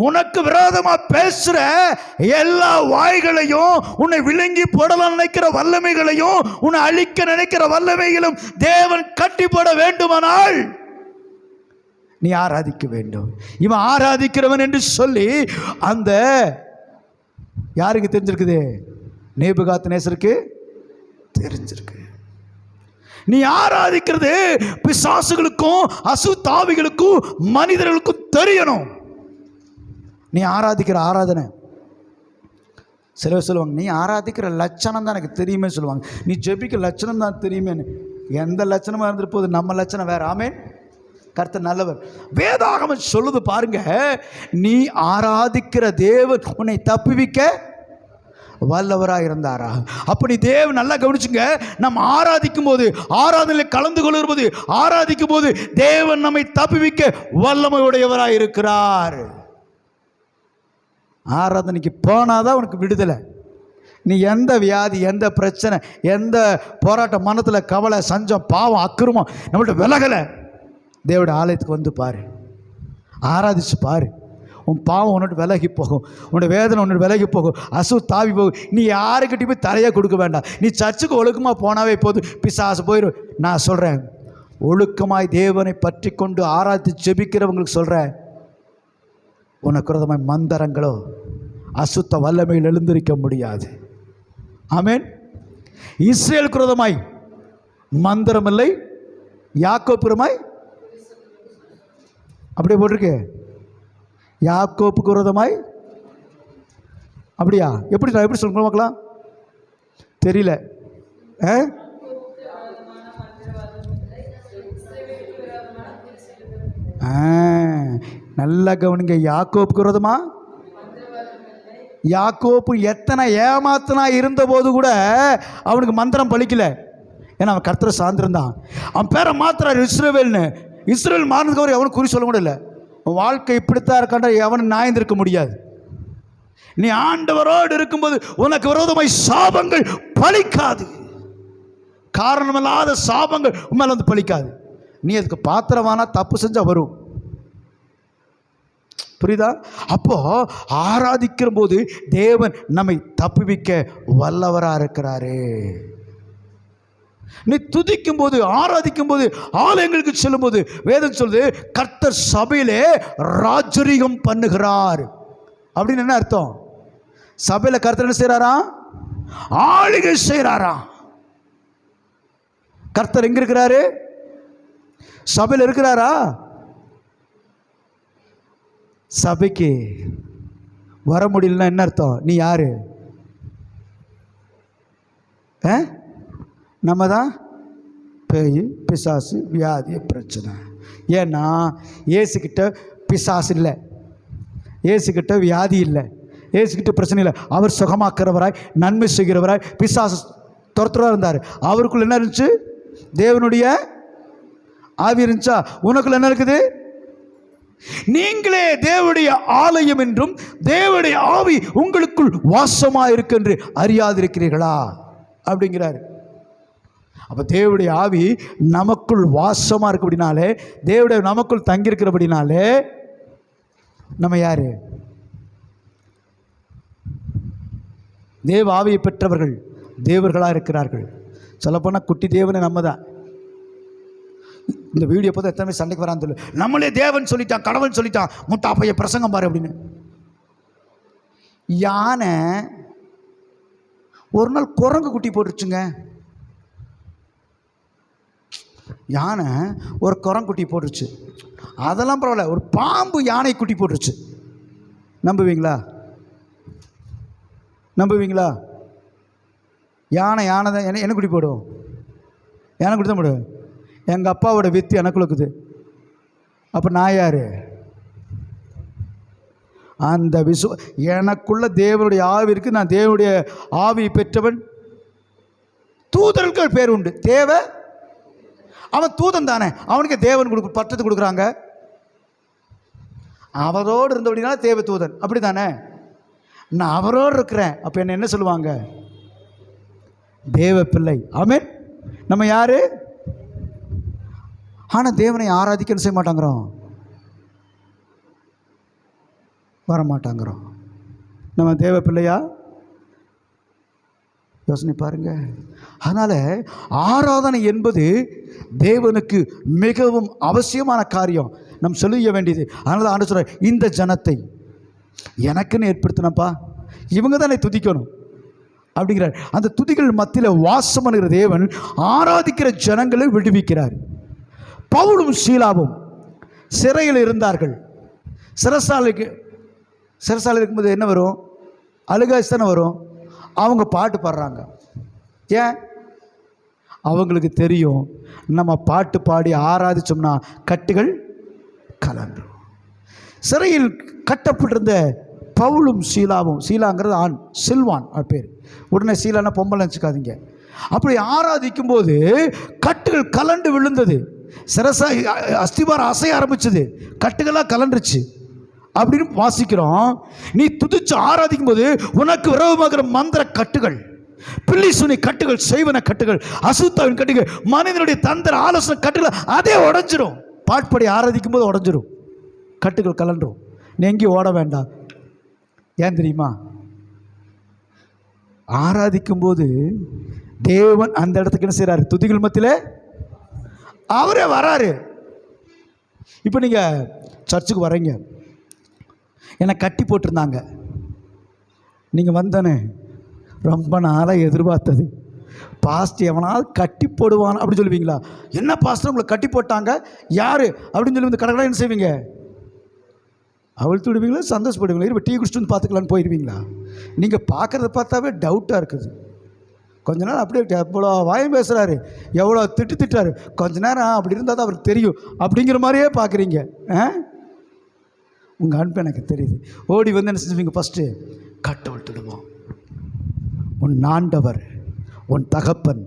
உனக்கு விரோதமா பேசுற எல்லா வாய்களையும், உன்னை விழுங்கி போடலாம் நினைக்கிற வல்லமைகளையும், உன்னை அழிக்க நினைக்கிற வல்லமைகளும் தேவன் கட்டி போட வேண்டுமானால் நீ ஆராதிக்க வேண்டும். இவன் ஆராதிக்கிறவன் என்று சொல்லி அந்த யாருக்கு தெரிஞ்சிருக்குது? நேபுகாத்நேசருக்கு தெரிஞ்சிருக்கு. நீ ஆராதிக்கிறது பிசாசுகளுக்கும் அசுத்தாவிகளுக்கும் மனிதர்களுக்கும் தெரியணும். நீ ஆராதிக்கிற ஆராதனை, சிலர் சொல்லுவாங்க, நீ ஆராதிக்கிற லட்சணம் தான் எனக்கு தெரியுமே சொல்லுவாங்க. நீ ஜெபிக்கிற லட்சணம் தான் தெரியுமேன்னு. எந்த லட்சணமாக இருந்துட்டு போகுது, நம்ம லட்சணம் வேறு. ஆமென். கர்த்தர் நல்லவர். வேதாகமம் சொல்லுது பாருங்க, நீ ஆராதிக்கிற தேவன் உன்னை தப்புவிக்க வல்லவராக இருந்தாரா? அப்படி தேவன் நல்லா கவனிச்சுங்க. நம்ம ஆராதிக்கும் போது, ஆராதனையில் கலந்து கொள்ளும்போது, ஆராதிக்கும் போது தேவன் நம்மை தப்புவிக்க வல்லமையுடையவராக இருக்கிறார். ஆராதனைக்கு போனாதான் உனக்கு விடுதலை. நீ எந்த வியாதி, எந்த பிரச்சனை, எந்த போராட்டம், மனத்தில் கவலை, சஞ்சம், பாவம், அக்கிரமம் நம்மள்ட்ட விலகலை, தேவனுடைய ஆலயத்துக்கு வந்து பாரு, ஆராதிச்சு பாரு. உன் பாவம் உன்னோட விலகி போகும், உன்னோட வேதனை உன்னோட விலகி போகும், அசு தாவி போகும். நீ யாருக்கிட்டே போய் தலையாக கொடுக்க வேண்டாம். நீ சர்ச்சுக்கு ஒழுக்கமாக போனாவே போதும், பிசாசு போயிடும். நான் சொல்கிறேன், ஒழுக்கமாய் தேவனை பற்றி கொண்டு ஆராய்ச்சி ஜெபிக்கிறவங்களுக்கு சொல்கிறேன், உனக்கு விரோதமாய் மந்திரங்களோ அசுத்த வல்லமையில் எழுந்திருக்க முடியாது. ஆமென். இஸ்ரேலுக்கு விரோதமாய் மந்திரம் இல்லை, யாக்கோபுரமாய் அப்படியே போட்டிருக்கு. யாக்கோப்புக்கு விரோதமாய் அப்படியா? எப்படி நான் எப்படி சொல்ல பார்க்கலாம், தெரியல. நல்லா கவனிங்க. யாக்கோப்புக்கு விரோதமா, யாக்கோப்பு எத்தனை ஏமாத்தனா இருந்த போது கூட அவனுக்கு மந்திரம் பலிக்கல. ஏன்னா அவன் கர்த்தரை சார்ந்திருந்தான். அவன் பேரை மாத்திரார் இஸ்ரவேல்னு. இஸ்ரவேல் மாறினதுக்கு அவர் எவனும் குறி சொல்ல கூட இல்லை. வாழ்க்கை இப்படித்தான் இருக்காண்ட எவனும் நியாயந்திருக்க முடியாது. நீ ஆண்டவரோடு இருக்கும்போது உனக்கு விரோதமாய் சாபங்கள் பலிக்காது. காரணமில்லாத சாபங்கள் உண்மையில வந்து பலிக்காது. நீ அதுக்கு பாத்திரமானா தப்பு செஞ்சா வரும். புரியுதா? அப்போ ஆராதிக்கிற போது தேவன் நம்மை தப்புவிக்க வல்லவரா இருக்கிறாரு. நீ துதிக்கும் போது, ஆராதிக்கும் போது, ஆலயங்களுக்கு செல்லும் போது வேதம் சொல்லுது, கர்த்தர் சபையிலே ராஜரீகம் பண்ணுகிறார். அப்படின்னு என்ன அர்த்தம்? சபையில கர்த்தர் என்ன செய்யறாரா? ஆளுகை செய்யறாரா. கர்த்தர் எங்க இருக்கிறாரு? சபையில் இருக்கிறாரா? சபைக்கு வர முடியலன்னா என்ன அர்த்தம்? நீ யாரு? நம்ம தான் பேய், பிசாசு, வியாதி, பிரச்சனை. ஏன்னா ஏசுக்கிட்ட பிசாசு இல்லை, ஏசுக்கிட்ட வியாதி இல்லை, ஏசுக்கிட்ட பிரச்சனை இல்லை. அவர் சுகமாக்குறவராய், நன்மை செய்கிறவராய், பிசாசு துரத்துறவராக இருந்தார். அவருக்குள்ள என்ன இருந்துச்சு? தேவனுடைய ஆவி இருந்துச்சா? உனக்குள்ள என்ன இருக்குது? நீங்களே தேவனுடைய ஆலயம் என்றும் தேவனுடைய ஆவி உங்களுக்குள் வாசமாக இருக்கு என்று அறியாதிருக்கிறீர்களா அப்படிங்கிறாரு. அப்போ தேவனுடைய ஆவி நமக்குள் வாசமாக இருக்கு. அப்படின்னாலே, தேவனுடைய நமக்குள் தங்கியிருக்கிறபடினாலே நம்ம யாரு? தேவ ஆவியை பெற்றவர்கள் தேவர்களாக இருக்கிறார்கள். சொல்லப்போனால் குட்டி தேவனை நம்ம தான். இந்த வீடியோ பார்த்து எத்தனை சண்டைக்கு வரான்னு சொல்லு. நம்மளே தேவன் சொல்லிட்டான், கடவுள் சொல்லிட்டான், முட்டா பைய பிரசங்கம் பாரு அப்படின்னு. யானை ஒரு நாள் குரங்கு குட்டி போட்டுருச்சுங்க. யானை ஒரு குரங்குட்டி போட்டுருச்சு, அதெல்லாம் பரவாயில்ல. ஒரு பாம்பு யானை குட்டி போட்டுருச்சு. நம்புவீங்களா? நம்புவீங்களா? யானை தான் என்ன குடி போடும்? யானை குடி தான் போடும். எங்கள் அப்பாவோட வித்து எனக்குள்ள இருக்குது. அப்போ நான் யார்? அந்த எனக்குள்ள தேவனுடைய ஆவி இருக்குது. நான் தேவனுடைய ஆவி பெற்றவன். தூதர்கள் பேர் உண்டு. அவன் தூதன் தானே, அவனுக்கு தேவன் பட்டத்தை கொடுக்குறாங்க. அவரோடு இருந்தபடினால தேவ தூதன், அப்படி தானே? நான் அவரோடு இருக்கிறேன், அப்போ என்ன சொல்லுவாங்க? தேவ பிள்ளை. ஆமென். நம்ம யாரு? ஆனால் தேவனை ஆராதிக்கன்னு செய்ய மாட்டாங்கிறோம், வரமாட்டாங்கிறோம். நம்ம தேவ பிள்ளையா? யோசனை பாருங்க. அதனால் ஆராதனை என்பது தேவனுக்கு மிகவும் அவசியமான காரியம், நம் சொல்ல வேண்டியது. அதனால தான் ஆண்டு சொல்கிறார், இந்த ஜனத்தை எனக்குன்னு ஏற்படுத்தினப்பா, இவங்க தானே துதிக்கணும் அப்படிங்கிறார். அந்த துதிகள் மத்தியில் வாசம் பண்ணுகிற தேவன் ஆராதிக்கிற ஜனங்களை விடுவிக்கிறார். பவுலும் சீலாவும் சிறையில் இருந்தார்கள். சிறைசாலைக்கு இருக்கும்போது என்ன வரும்? அழுகாசி தானே வரும். அவங்க பாட்டு பாடுறாங்க. ஏன்? அவங்களுக்கு தெரியும், நம்ம பாட்டு பாடி ஆராதிச்சோம்னா கட்டுகள் கலந்துரும். சிறையில் கட்டப்பட்டிருந்த பவுலும் சீலாவும், சீலாங்கிறது ஆண், சில்வான் பேர். உடனே சீலானா பொம்பளை நினச்சிக்காதீங்க. அப்படி ஆராதிக்கும் போது கட்டுகள் கலண்டு விழுந்தது. சிரசா அஸ்திபாரம் அசைய ஆரம்பிச்சது, கட்டுகளாக கலண்டுருச்சு அப்படின்னு வாசிக்கிறோம். நீ துதிச்சு ஆராதிக்கும் போது உனக்கு விரோதமாகிற மந்திர கட்டுகள், பில்லி சுனி கட்டுகள், செய்வன கட்டுகள், அசுத்தாவின் கட்டுகள், மனிதனுடைய தந்திர ஆலோசனை கட்டுகள், அதே உடஞ்சிரும். பாட்படி ஆராதிக்கும் போது உடஞ்சிரும், கட்டுகள் கலண்டுரும். நீ எங்கேயும் ஓட வேண்டாம். ஏன் தெரியுமா? ஆராதிக்கும் போது தேவன் அந்த இடத்துக்கு என்ன செய்கிறாரு? துதிகள் மத்தியில் அவரே வராரு. இப்போ நீங்கள் சர்ச்சுக்கு வரீங்க, என்னை கட்டி போட்டிருந்தாங்க, நீங்கள் வந்தானே, ரொம்ப நாளாக எதிர்பார்த்தது, பாஸ்ட் எவனாவது கட்டி போடுவான் அப்படி சொல்லுவீங்களா? என்ன பாஸ்டர் உங்களை கட்டி போட்டாங்க, யார் அப்படின்னு சொல்லி வந்து கடற்கடை என்ன செய்வீங்க? அவிழ்த்து விடுவீங்களா? சந்தோஷப்படுவீங்களா? இப்போ டீ குடிச்சிட்டு வந்து பார்த்துக்கலான்னு போயிடுவீங்களா? நீங்கள் பார்க்குறத பார்த்தாவே டவுட்டாக இருக்குது. கொஞ்ச நேரம் அப்படியே எவ்வளோ வாயம் பேசுகிறாரு, எவ்வளோ திட்டாரு, கொஞ்ச நேரம் அப்படி இருந்தால் தான் அவருக்கு தெரியும் அப்படிங்கிற மாதிரியே பார்க்குறீங்க. உங்கள் அன்பு எனக்கு தெரியுது. ஓடி வந்து என்ன செஞ்சுவீங்க? ஃபஸ்ட்டு கட்ட விட்டுடுவோம். உன் ஆண்டவர், உன் தகப்பன்,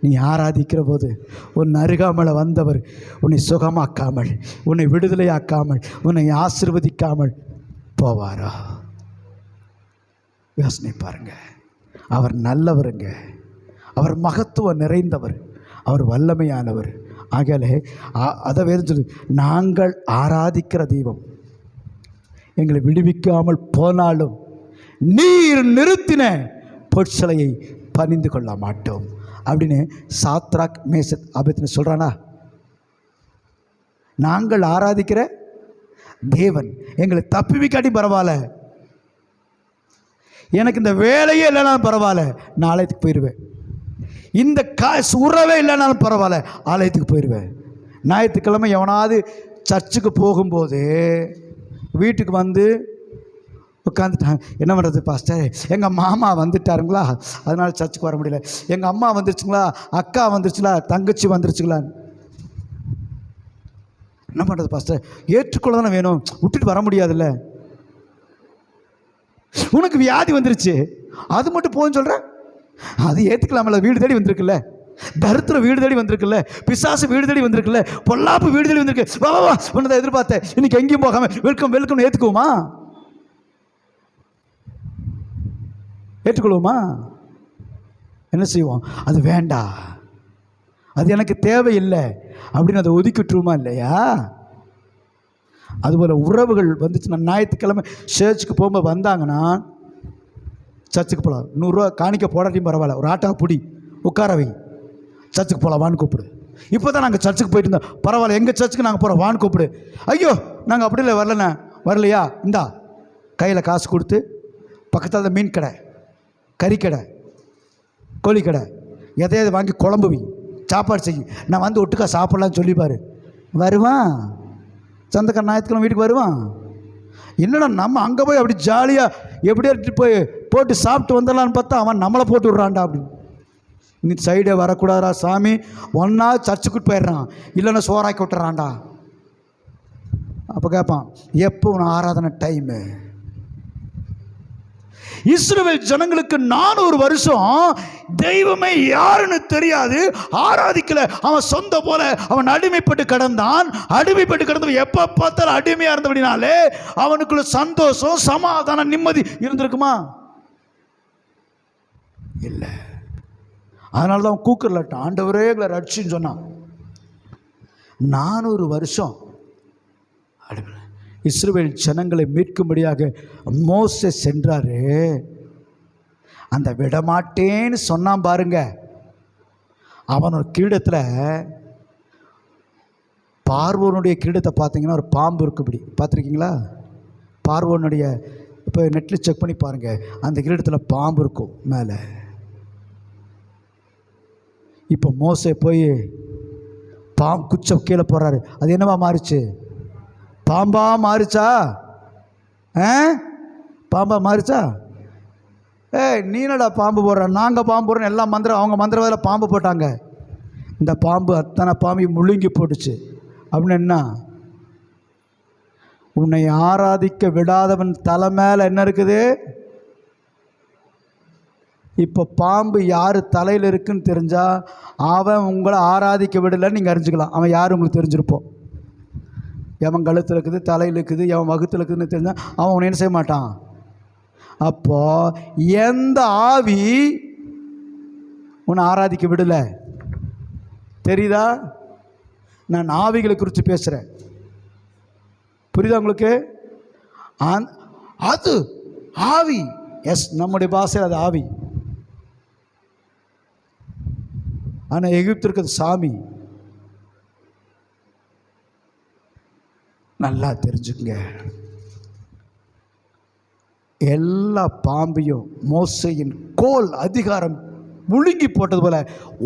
நீ ஆராதிக்கிற போது உன் அருகாமலை வந்தவர் உன்னை சுகமாக்காமல், உன்னை விடுதலையாக்காமல், உன்னை ஆசீர்வதிக்காமல் போவாரா? யோசனை பாருங்க. அவர் நல்லவருங்க, அவர் மகத்துவம் நிறைந்தவர், அவர் வல்லமையானவர். ஆகலே அதை வேறு சொல்லு, நாங்கள் ஆராதிக்கிற தெய்வம் எங்களை விடுவிக்காமல் போனாலும் நீர் நிறுத்தின பொற்சலையை பணிந்து கொள்ள மாட்டோம் அப்படின்னு சாத்ராக் மேசக் ஆபேத்நேகோ சொல்கிறானா? நாங்கள் ஆராதிக்கிற தேவன் எங்களை தப்பிவிக்காட்டி பரவாயில்ல, எனக்கு இந்த வேலையே இல்லைனாலும் பரவாயில்ல, நான் ஆலயத்துக்கு போயிடுவேன். இந்த உறவே இல்லைனாலும் பரவாயில்ல, ஆலயத்துக்கு போயிடுவேன். ஞாயிற்றுக்கிழமை எவனாவது சர்ச்சுக்கு போகும்போது வீட்டுக்கு வந்து உட்காந்துட்டாங்க. என்ன பண்ணுறது பாஸ்டர், எங்கள் மாமா வந்துட்டாருங்களா, அதனால் சர்ச்சுக்கு வர முடியல. எங்கள் அம்மா வந்துருச்சுங்களா, அக்கா வந்துருச்சுங்களா, தங்கச்சி வந்துருச்சுங்களா. என்ன பண்ணுறது பாஸ்டர், ஏற்றுக்கொள்ள தானே வேணும், விட்டுட்டு வர முடியாதுல்ல. உனக்கு வியாதி வந்துருச்சு, அது மட்டும் போன்னு சொல்கிறேன், அது ஏற்றுக்கலாமல்ல. வீடு தேடி வந்திருக்குல்ல, தரித்திரம் வீடு தேடி வந்திருக்குல்ல, பிசாசு வீடு தேடி வந்திருக்குல்ல, பொல்லாப்பு வீடு தேடி வந்திருக்கு. வா வா வா, உன்னதை எதிர்பார்த்தேன், இன்னைக்கு எங்கேயும் போகாம வெல்கம் வெல்கம் ஏற்றுக்குவோமா? ஏற்றுக்கொள்வோமா? என்ன செய்வோம்? அது வேண்டாம், அது எனக்கு தேவையில்லை அப்படின்னு அதை ஒதுக்கிட்டுருமா இல்லையா? அதுபோல் உறவுகள் வந்துச்சுன்னா, ஞாயிற்றுக்கிழமை சர்ச்சுக்கு போகும்போது வந்தாங்கன்னா, சர்ச்சுக்கு போகலாம், 100 ரூபா காணிக்க போடாட்டியும் பரவாயில்ல, ஒரு ஆட்டா பிடி உட்காரவை, சர்ச்சுக்கு போகலாம் வான்னு கூப்பிடு. இப்போ தான் நாங்கள் சர்ச்சுக்கு போயிட்டு இருந்தோம், பரவாயில்ல எங்கள் சர்ச்சுக்கு நாங்கள் போகிறோம் வான்னு கூப்பிடு. ஐயோ நாங்கள் அப்படி இல்லை, வரலண்ணா, வரலையா, இந்தா கையில் காசு கொடுத்து பக்கத்தில் மீன் கடை, கறிக்கடை, கோழிக்கடை, எதையாவது வாங்கி குழம்பு வை, சாப்பாடு செய்யும், நான் வந்து ஒட்டுக்கா சாப்பிட்லான்னு சொல்லிப்பார். வருவான் சொந்தக்கார ஞாயிற்றுக்கிழமை வீட்டுக்கு வருவான். என்னடா நம்ம அங்கே போய் அப்படி ஜாலியாக எப்படியே போய் போட்டு சாப்பிட்டு வந்துடலான்னு பார்த்தா அவன் நம்மளை போட்டு விட்றான்டா அப்படின்னு. நீ சைடே வரக்கூடாதா சாமி, ஒன்றா சர்ச்சுக்கிட்டு போயிடுறான், இல்லைன்னா சோறாக்கி விட்டுறான்டா. அப்போ கேட்பான், எப்போ உன் ஆராதனை டைமு? இஸ்ரவேல் ஜனங்களுக்கு 400 வருஷம் தெய்வமே யாருன்னு தெரியாது, ஆராதிக்கல. அவன் சொந்த போல அவன் அடிமைப்பட்டு கிடந்தான். அடிமைப்பட்டு கிடந்தவன் எப்போ பார்த்தாலும் அடிமையாக இருந்தபடினாலே அவனுக்குள்ள சந்தோஷம், சமாதானம், நிம்மதி இருந்திருக்குமா? இல்லை. அதனால தான் அவன் கூக்குரலாட்டான், ஆண்டவரே எங்களை ரட்சின்னு சொன்னான். 400 வருஷம் இஸ்ரவேல் ஜனங்களை மீட்கும்படியாக மோசே சென்றாரு. அந்த விடமாட்டேன்னு சொன்னான் பாருங்க. அவனோட கிரீடத்தில், பார்வோனுடைய கிரீடத்தை பார்த்தீங்கன்னா ஒரு பாம்பு இருக்குப்படி, பார்த்துருக்கீங்களா? பார்வோனுடைய, இப்போ நெட்டில் செக் பண்ணி பாருங்கள், அந்த கிரீடத்தில் பாம்பு இருக்கும் மேலே. இப்போ மோசே போய் பாம்பு குச்சம் கீழே போடுறாரு. அது என்னவா மாறிச்சு? பாம்பா மாறிச்சா? பாம்பா மாறிச்சா? நீனடா பாம்பு போடுற, நாங்கள் பாம்பு போடுறோம், எல்லாம் மந்திரம், அவங்க மந்திரவாதில் பாம்பு போட்டாங்க. இந்த பாம்பு அத்தனை பாம்பையும் முழுங்கி போட்டுச்சு. அப்படின்னு என்ன? உன்னை ஆராதிக்க விடாதவன் தலை மேலே என்ன இருக்குது? இப்போ பாம்பு யார் தலையில் இருக்குன்னு தெரிஞ்சால் அவன் உங்களை ஆராதிக்க விடலைன்னு நீங்கள் அறிஞ்சிக்கலாம். அவன் யார் உங்களுக்கு தெரிஞ்சிருப்போம். எவன் கழுத்தில் இருக்குது, தலையில் இருக்குது, எவன் வகுத்தில் இருக்குதுன்னு தெரிஞ்சால் அவன் உன்னை என்ன செய்ய மாட்டான். அப்போது எந்த ஆவி உன்னை ஆராதிக்க விடலை தெரியுதா? நான் ஆவிகளை குறித்து பேசுகிறேன், புரியுதா உங்களுக்கு? அது ஆவி. எஸ், நம்முடைய பாஷையில் அது ஆவி. ஆனால் எகிப்திற்கு அது சாமி. நல்லா தெரிஞ்சுக்குங்க. எல்லா பாம்பையும் மோசையின் கோல் அதிகாரம் முழுங்கி போட்டது போல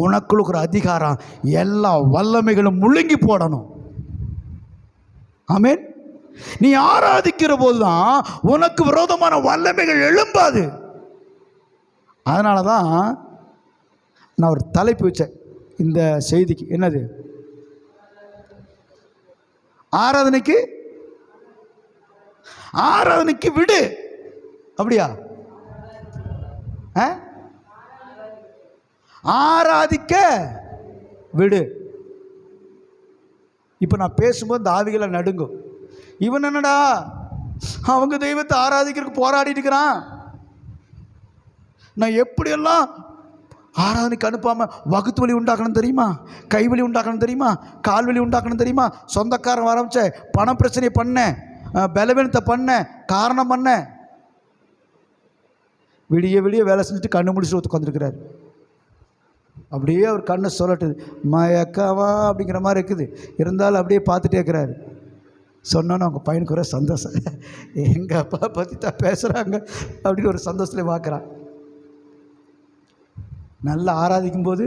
உனக்குள்ள ஒரு அதிகாரம் எல்லா வல்லமைகளும் முழுங்கி போடணும். ஆமென். நீ ஆராதிக்கிற போதுதான் உனக்கு விரோதமான வல்லமைகள் எழும்பாது. அதனால தான் நான் ஒரு தலைப்பு வச்சேன் இந்த செய்திக்கு. என்னது? ஆராதனைக்கு விடு. அப்படியா? ஆராதிக்க விடு. இப்போ நான் பேசும்போது இந்த ஆவிகளை நடுங்கும். இவன் என்னடா அவங்க தெய்வத்தை ஆராதிக்கிறதுக்கு போராடிட்டு இருக்கிறான், நான் எப்படியெல்லாம் ஆராதனைக்கு அனுப்பாமல் வகுத்து வலி உண்டாக்கணும் தெரியுமா, கைவலி உண்டாக்கணும் தெரியுமா, கால்வலி உண்டாக்கணும் தெரியுமா, சொந்தக்காரன் ஆரம்பிச்ச பண பிரச்சனை பண்ண, பலவீனத்தை பண்ண, காரணம் பண்ண, விடிய விடிய வேலை செஞ்சுட்டு கண்ணு முடிச்சுட்டு உட்காந்துருக்கிறார். அப்படியே அவர் கண்ணை சொல்லட்டுது, மயக்கவா அப்படிங்கிற மாதிரி இருக்குது. இருந்தாலும் அப்படியே பார்த்துட்டே இருக்கிறாரு. சொன்னோன்னு அவங்க பையனுக்கு ஒரு சந்தோஷம், எங்கள் அப்பா பற்றி தான் பேசுகிறாங்க அப்படின்னு ஒரு சந்தோஷத்தில் பார்க்குறான். நல்லா ஆராதிக்கும்போது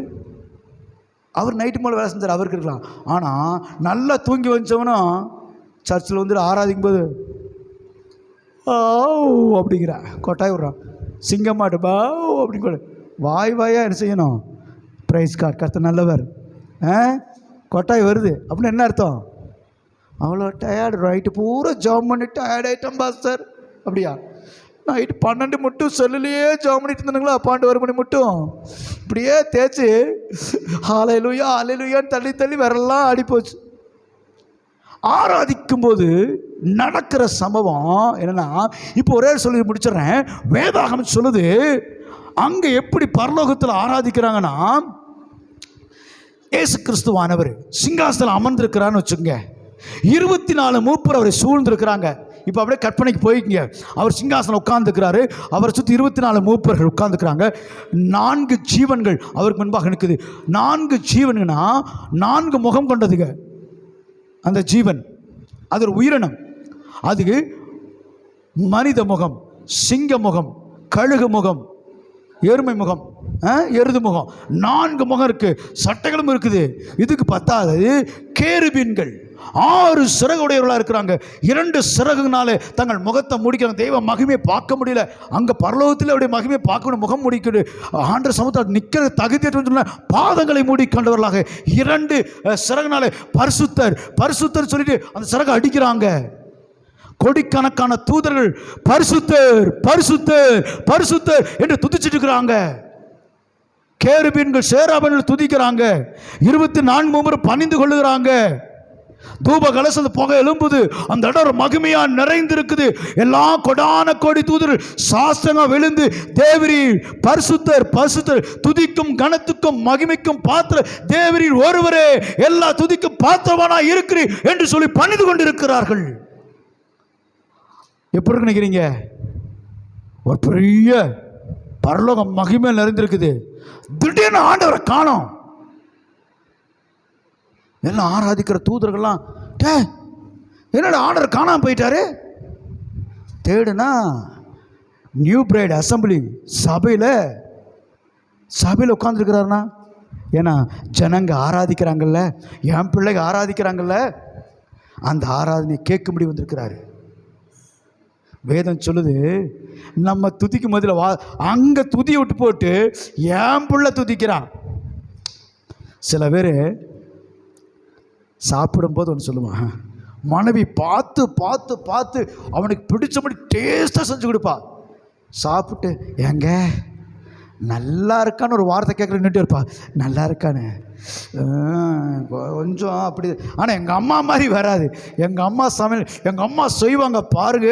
அவர் நைட்டு மேலே வேலை செஞ்சார், அவருக்கு இருக்கலாம். ஆனால் நல்லா தூங்கி வச்சவனும் சர்ச்சில் வந்து ஆராதிக்கும்போது அப்படிங்கிற கொட்டாய் விட்றான், சிங்கமாட்டு பா அப்படிங்க வாய் வாயாக என்ன செய்யணும், ப்ரைஸ் கார்டு கர்த்தர் நல்லவர், கொட்டாய் வருது அப்படின்னு என்ன அர்த்தம்? அவ்வளோ டயர்டு, நைட்டு பூரா ஜாம் பண்ணி டயர்ட் ஆகிட்டோம் பாஸ்டர். அப்படியா? நைட்டு 12 மட்டும் செல்லுலேயே ஜாம் பண்ணிட்டு இருந்தானுங்களா, 12 மணி மட்டும் இப்படியே தேய்ச்சி ஹல்லேலூயா ஹல்லேலூயான்னு தள்ளி தள்ளி வரலாம் ஆடிப்போச்சு. ஆராதிக்கும்போது நடக்கிற சம்பவம் என்னென்னா, இப்போ ஒரே சொல்லி முடிச்சிடுறேன். வேதாகம் சொல்லுது அங்கே எப்படி பரலோகத்தில் ஆராதிக்கிறாங்கன்னா, இயேசு கிறிஸ்துவானவர் சிங்காசனம் அமர்ந்திருக்கிறான்னு வச்சுங்க, 24 மூப்பர் அவரை சூழ்ந்திருக்கிறாங்க. இப்போ அப்படியே கற்பனைக்கு போய்க்குங்க, அவர் சிங்காசனம் உட்கார்ந்துக்கிறாரு, அவரை சுற்றி 24 மூப்பர்கள் உட்கார்ந்துக்கிறாங்க. 4 ஜீவன்கள் அவருக்கு முன்பாக நிற்குது. 4 ஜீவனுன்னா 4 முகம் கொண்டதுங்க. அந்த ஜீவன் அது ஒரு உயிரினம். அதுக்கு மனித முகம், சிங்க முகம், கழுகு முகம், எருமை முகம், எருது முகம், 4 முகம் இருக்குது. சட்டைகளும் இருக்குது. இதுக்கு பத்தாது கேருபீன்கள் 6 சிறகுடையவர்களாக இருக்கிறாங்க. 2 சிறகுனாலே தங்கள் முகத்தை முடிக்கிறாங்க. தெய்வ மகிமையை பார்க்க முடியல. அங்கே பரலோகத்தில் அவருடைய மகிமையை பார்க்கணும். முகம் முடிக்கணும். ஆண்டவர் சமூகத்தில் நிற்கிற தகுதியற்ற பாதங்களை மூடிக்கொண்டவர்களாக 2 சிறகுனாலே பரிசுத்தர் பரிசுத்தர் சொல்லிட்டு அந்த சிறகு அடிக்கிறாங்க. கோடிக்கணக்கான தூதர்கள் பரிசுத்தர் பரிசுத்தர் பரிசுத்தர் என்று துதிச்சிட்டு இருக்கிறாங்க. கேருபீன்கள் சேராபீன்கள் துதிக்கிறாங்க. 24 முறை பணிந்து கொள்ளுகிறாங்க. தூப கலசம் புகை எழும்புது. அந்த இடம் மகிமையா நிறைந்திருக்குது. எல்லா கொடான கோடி தூதர்கள் சாஸ்திரமா விழுந்து தேவரீர் பரிசுத்தர் பரிசுத்தர், துதிக்கும் கனத்துக்கும் மகிமைக்கும் பாத்திர தேவரீர் ஒருவரே, எல்லா துதிக்கும் பாத்திரமானா இருக்கிறீர் என்று சொல்லி பணிந்து கொண்டிருக்கிறார்கள். எப்படி நினைக்கிறீங்க? ஒரு பெரிய பரலோகம் மகிமை நிறைந்திருக்குது. திடீர்னு ஆண்டவரை காணோம். எல்லாம் ஆராதிக்கிற தூதர்கள்லாம் என்னடா ஆண்டவர் காணாம போயிட்டாரு தேடுனா நியூ பிரைட் அசம்பிளி சபையில் உட்காந்துருக்கிறாருனா, ஏன்னா ஜனங்க ஆராதிக்கிறாங்கல்ல, என் பிள்ளைங்க ஆராதிக்கிறாங்கல்ல, அந்த ஆராதனையை கேட்கும்படி வந்திருக்கிறாரு. வேதம் சொல்லுது, நம்ம துதிக்கு முதல்ல அங்கே துதியை விட்டு போட்டு என் பிள்ளை துதிக்கிறான். சில பேர் சாப்பிடும்போது ஒன்று சொல்லுவான், மனைவி பார்த்து பார்த்து பார்த்து அவனுக்கு பிடிச்சபடி டேஸ்ட்டாக செஞ்சு கொடுப்பா. சாப்பிட்டு ஏங்க நல்லா இருக்கான்னு ஒரு வார்த்தை கேட்குற நின்றுட்டு இருப்பா. நல்லா இருக்கானு கொஞ்சம் அப்படி. ஆனால் எங்கள் அம்மா மாதிரி வராது. எங்கள் அம்மா சமையல் எங்கள் அம்மா செய்வாங்க பாருங்க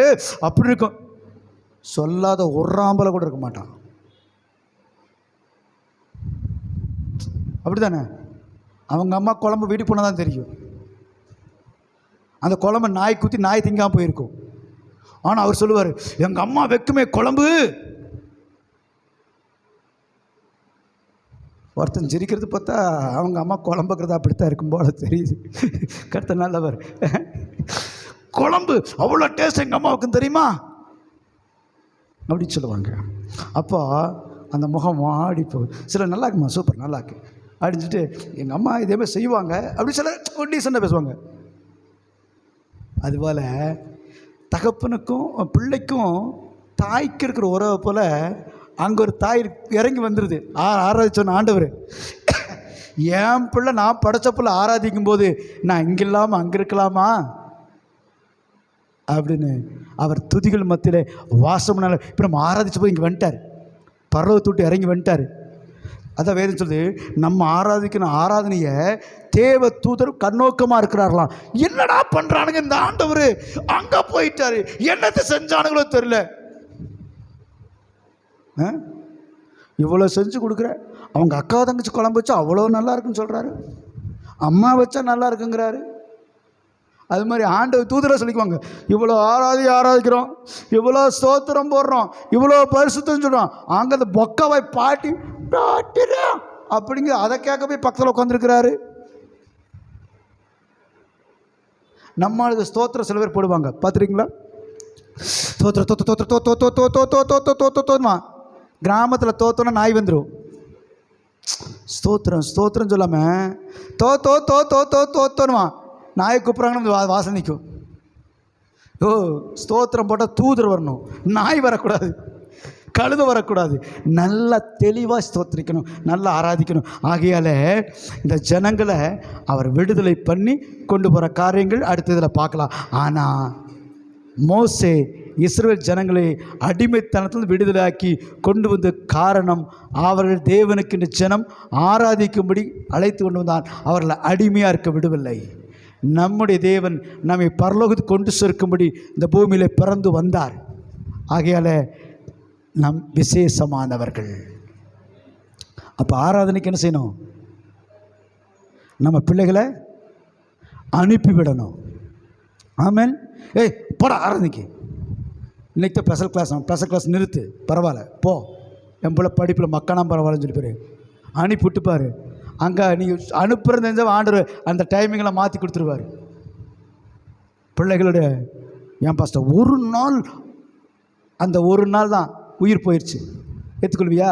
அப்படி இருக்கும். சொல்லாத ஒரு ஆம்பளை கூட இருக்க மாட்டான். அப்படி தானே? அவங்க அம்மா குழம்பு வீட்டுக்கு போனால் தான் தெரியும். அந்த குழம்பு நாய் குத்தி நாய் திங்காமல் போயிருக்கும். ஆனால் அவர் சொல்லுவார், எங்கள் அம்மா வைக்குமே குழம்பு. ஒருத்தன் சிரிக்கிறது பார்த்தா அவங்க அம்மா குழம்புக்கிறது அப்படித்தான் இருக்கும் போல தெரியுது. கருத்த நல்லவர். குழம்பு அவ்வளோ டேஸ்ட் எங்கள் அம்மாவுக்கும் தெரியுமா அப்படின்னு சொல்லுவாங்க. அப்போ அந்த முகம் ஆடி போகுது. சில நல்லா இருக்குமா, சூப்பர் நல்லா இருக்கு அப்படின்ட்டு எங்கள் அம்மா இதேமாதிரி செய்வாங்க அப்படி சில டீசெண்டாக பேசுவாங்க. அதுபோல் தகப்பனுக்கும் பிள்ளைக்கும் தாய்க்கு இருக்கிற உறவை போல் அங்கே ஒரு தாய் இறங்கி வந்துடுது. ஆராதிச்சோன்னு ஆண்டவர், என் பிள்ளை நான் படைச்ச பிள்ளை ஆராதிக்கும் போது நான் இங்கே இல்லாமல் அங்கே இருக்கலாமா அப்படின்னு அவர் துதிகள் மத்தியில் வாசம்னால இப்போ நம்ம ஆராதிச்ச போது இங்கே வந்துட்டார். பரலோகத்தை விட்டு இறங்கி வந்துட்டார். அதான் வேதம் சொல்லுது, நம்ம ஆராதிக்கணும் ஆராதனையை தேவ தூதர் கண்ணோக்கமாக இருக்கிறார்களாம். என்னடா பண்ணுறானுங்க இந்த ஆண்டவர், அங்கே போயிட்டாரு, என்னத்தை செஞ்சானுங்களோ தெரியல. இவ்வளோ செஞ்சு கொடுக்குற, அவங்க அக்கா தங்கச்சி குழம்பு வச்சா அவ்வளோ நல்லா இருக்குன்னு சொல்கிறாரு, அம்மா வச்சா நல்லா இருக்குங்கிறாரு. அது மாதிரி ஆண்டவர் தூதரை சொல்லிக்குவாங்க, இவ்வளோ ஆராதிக்கிறோம், இவ்வளோ ஸ்தோத்திரம் போடுறோம், இவ்வளோ பரிசுத்தம் சொல்கிறோம், அங்கே அந்த பொக்கவை பாட்டி அப்படிங்க அதை கேட்க போய் பக்கத்தில் உட்காந்துருக்கிறாரு. நம்மளுக்கு ஸ்தோத்திரம் சில பேர் போடுவாங்க பார்த்துருக்கீங்களா? தோத்துமா கிராமத்தில் தோத்தோன்னா நாய் வந்துடும். ஸ்தோத்திரம் சொல்லாமல் தோத்தோன்னுவான். நாயை கூப்பிட்றாங்கன்னு வாசனை நிற்கும். ஸ்தோத்திரம் போட்டால் தூதர் வரணும், நாய் வரக்கூடாது, கழுத வரக்கூடாது. நல்லா தெளிவாக ஸ்தோத்திரிக்கணும், நல்லா ஆராதிக்கணும். ஆகையால் இந்த ஜனங்களை அவர் விடுதலை பண்ணி கொண்டு போகிற காரியங்கள் அடுத்த இதில் பார்க்கலாம். ஆனால் மோசே இஸ்ரவேல் ஜனங்களை அடிமைத்தனத்தில் விடுதலையாக்கி கொண்டு வந்த காரணம், அவர்கள் தேவனுக்கு இந்த ஜனம் ஆராதிக்கும்படி அழைத்து கொண்டு வந்தான். அவர்களை அடிமையாக இருக்க விடவில்லை. நம்முடைய தேவன் நம்மை பரலோகத்துக்கு கொண்டு சேர்க்கும்படி இந்த பூமியில் பிறந்து வந்தார். ஆகையால் நம் விசேஷமானவர்கள். அப்போ ஆராதனைக்கு என்ன செய்யணும்? நம்ம பிள்ளைகளை அனுப்பிவிடணும். ஆமென். போட ஆராதனைக்கு, இன்னைக்கு தான் ஸ்பெஷல் கிளாஸ் நிறுத்து, பரவாயில்ல போ, என் பிள்ளை படிப்பில் மக்கானா பரவாயில்லன்னு சொல்லி பேர் அனுப்பிவிட்டுப்பார். அங்கே நீங்கள் அனுப்புறது தெரிஞ்சால் ஆண்டவர் அந்த டைமிங்கெல்லாம் மாற்றி கொடுத்துருவார். பிள்ளைகளுடைய என் பாஸ்டர் ஒரு நாள், அந்த ஒரு நாள் தான் உயிர் போயிடுச்சு, ஏற்றுக்கொள்வியா?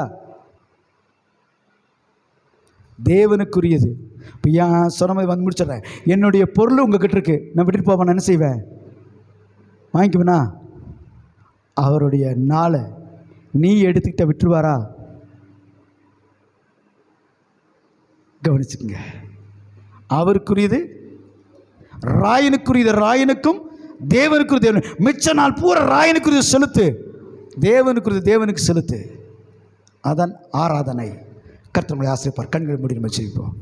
தேவனுக்குரியது. இப்போ ஏன் சொன்ன மாதிரி வந்து முடிச்சிடுறேன். என்னுடைய பொருள் உங்ககிட்ட இருக்குது, நான் விட்டுட்டு போவேன், என்ன செய்வேன்? வாங்கிக்குவேனா? அவருடைய நாளை நீ எடுத்துக்கிட்ட விட்டுருவாரா? கவனிச்சுக்கங்க. அவருக்குரியது ராயனுக்குரியது ராயனுக்கும், தேவனுக்குரிய தேவன். மிச்ச நாள் பூரா ராயனுக்குரியது செலுத்து, தேவனுக்குரியது தேவனுக்கு செலுத்து. அதான் ஆராதனை. கர்த்தர் நம்மளை ஆசீர்வதிப்பார். கண்களை மூடி நம்ம ஜெபிப்போம்.